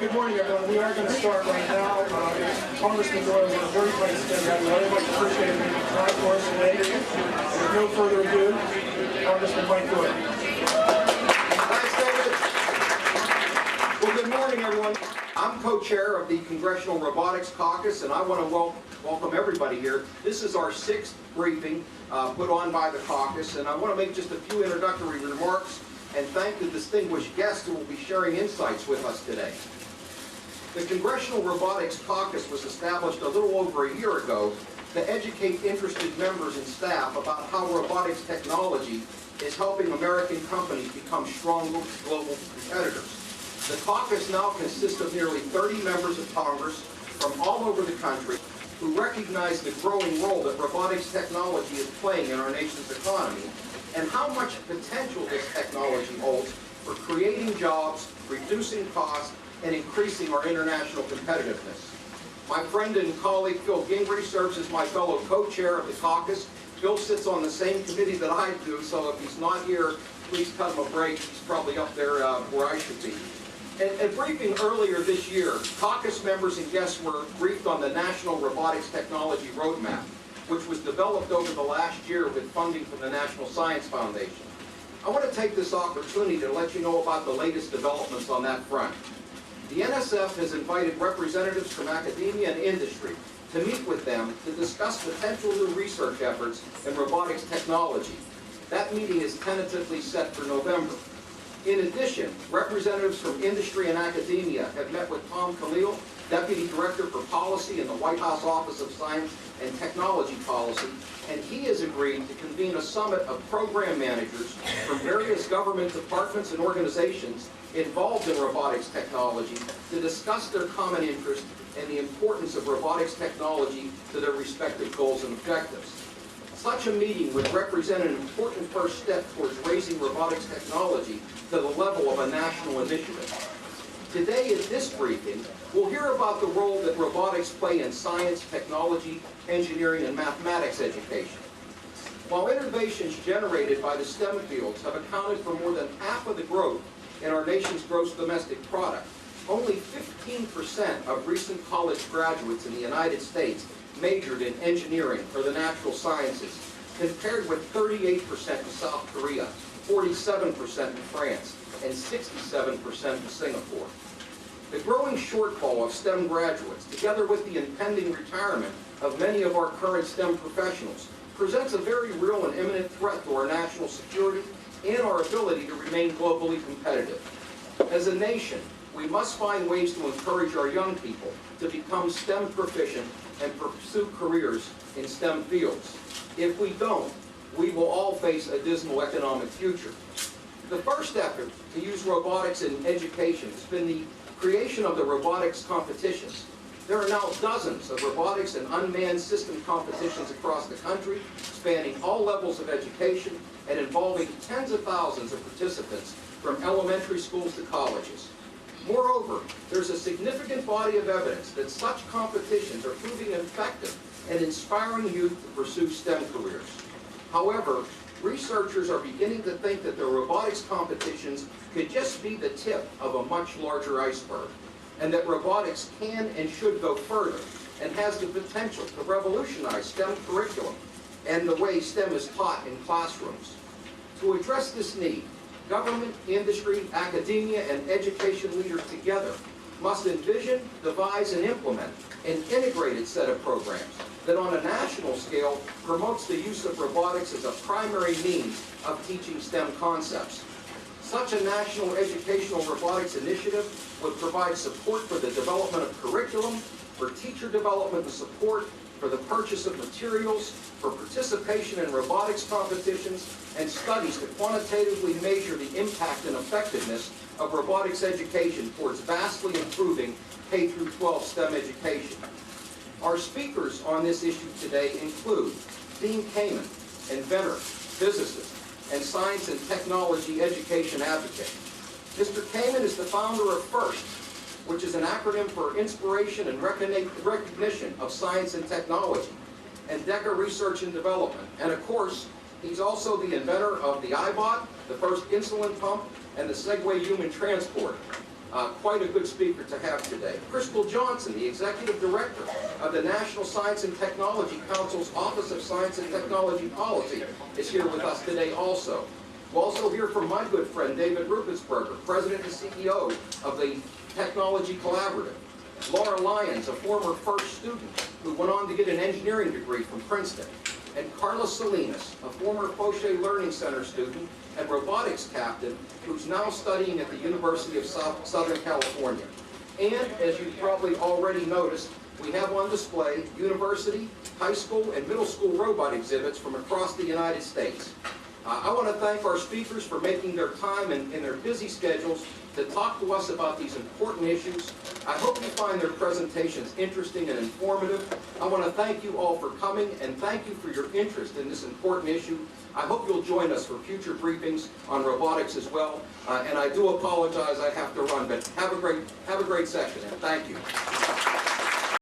good morning, everyone. We are going to start right now. Congressman Doyle is on a very tight schedule. We very much appreciate him making time for us today. With no further ado, Congressman Mike Doyle. Thanks, David. Well, good morning, everyone. I'm co-chair of the Congressional Robotics Caucus, and I want to welcome everybody here. This is our 6th briefing put on by the caucus, and I want to make just a few introductory remarks and thank the distinguished guests who will be sharing insights with us today. The Congressional Robotics Caucus was established a little over a year ago to educate interested members and staff about how robotics technology is helping American companies become strong global competitors. The caucus now consists of nearly 30 members of Congress from all over the country who recognize the growing role that robotics technology is playing in our nation's economy and how much potential this technology holds for creating jobs, reducing costs, and increasing our international competitiveness. My friend and colleague Phil Gingrey serves as my fellow co-chair of the caucus. Phil sits on the same committee that I do, so if he's not here, please cut him a break. He's probably up there where I should be. At briefing earlier this year, caucus members and guests were briefed on the National Robotics Technology Roadmap, which was developed over the last year with funding from the National Science Foundation. I want to take this opportunity to let you know about the latest developments on that front. The NSF has invited representatives from academia and industry to meet with them to discuss potential new research efforts in robotics technology. That meeting is tentatively set for November. In addition, representatives from industry and academia have met with Tom Khalil, Deputy Director for Policy in the White House Office of Science and Technology Policy, and he has agreed to convene a summit of program managers from various government departments and organizations involved in robotics technology to discuss their common interest and the importance of robotics technology to their respective goals and objectives. Such a meeting would represent an important first step towards raising robotics technology to the level of a national initiative. Today at this briefing, we'll hear about the role that robotics play in science, technology, engineering, and mathematics education. While innovations generated by the STEM fields have accounted for more than half of the growth in our nation's gross domestic product, only 15% of recent college graduates in the United States majored in engineering or the natural sciences, compared with 38% in South Korea, 47% in France, and 67% in Singapore. The growing shortfall of STEM graduates, together with the impending retirement of many of our current STEM professionals, presents a very real and imminent threat to our national security and our ability to remain globally competitive. As a nation, we must find ways to encourage our young people to become STEM proficient and pursue careers in STEM fields. If we don't, we will all face a dismal economic future. The first effort to use robotics in education has been the creation of the robotics competitions. There are now dozens of robotics and unmanned system competitions across the country, spanning all levels of education and involving tens of thousands of participants from elementary schools to colleges. Moreover, there's a significant body of evidence that such competitions are proving effective and inspiring youth to pursue STEM careers. However, researchers are beginning to think that the robotics competitions could just be the tip of a much larger iceberg, and that robotics can and should go further and has the potential to revolutionize STEM curriculum and the way STEM is taught in classrooms. To address this need, government, industry, academia, and education leaders together must envision, devise, and implement an integrated set of programs that on a national scale promotes the use of robotics as a primary means of teaching STEM concepts. Such a national educational robotics initiative would provide support for the development of curriculum, for teacher development and support, for the purchase of materials, for participation in robotics competitions, and studies to quantitatively measure the impact and effectiveness of robotics education towards vastly improving K-12 STEM education. Our speakers on this issue today include Dean Kamen, inventor, physicist, and science and technology education advocate. Mr. Kamen is the founder of FIRST, which is an acronym for Inspiration and Recognition of Science and Technology, and DECA Research and Development. And of course, he's also the inventor of the iBot, the first insulin pump, and the Segway human transport. Quite a good speaker to have today. Crystal Johnson, the Executive Director of the National Science and Technology Council's Office of Science and Technology Policy, is here with us today also. We'll also hear from my good friend David Ruppersberger, President and CEO of the Technology Collaborative. Laura Lyons, a former first student who went on to get an engineering degree from Princeton. And Carla Salinas, a former Fauché Learning Center student and robotics captain who's now studying at the University of Southern California. And as you've probably already noticed, we have on display university, high school, and middle school robot exhibits from across the United States. I want to thank our speakers for making their time in their busy schedules to talk to us about these important issues. I hope you find their presentations interesting and informative. I want to thank you all for coming and thank you for your interest in this important issue. I hope you'll join us for future briefings on robotics as well. And I do apologize I have to run, but have a great session and thank you.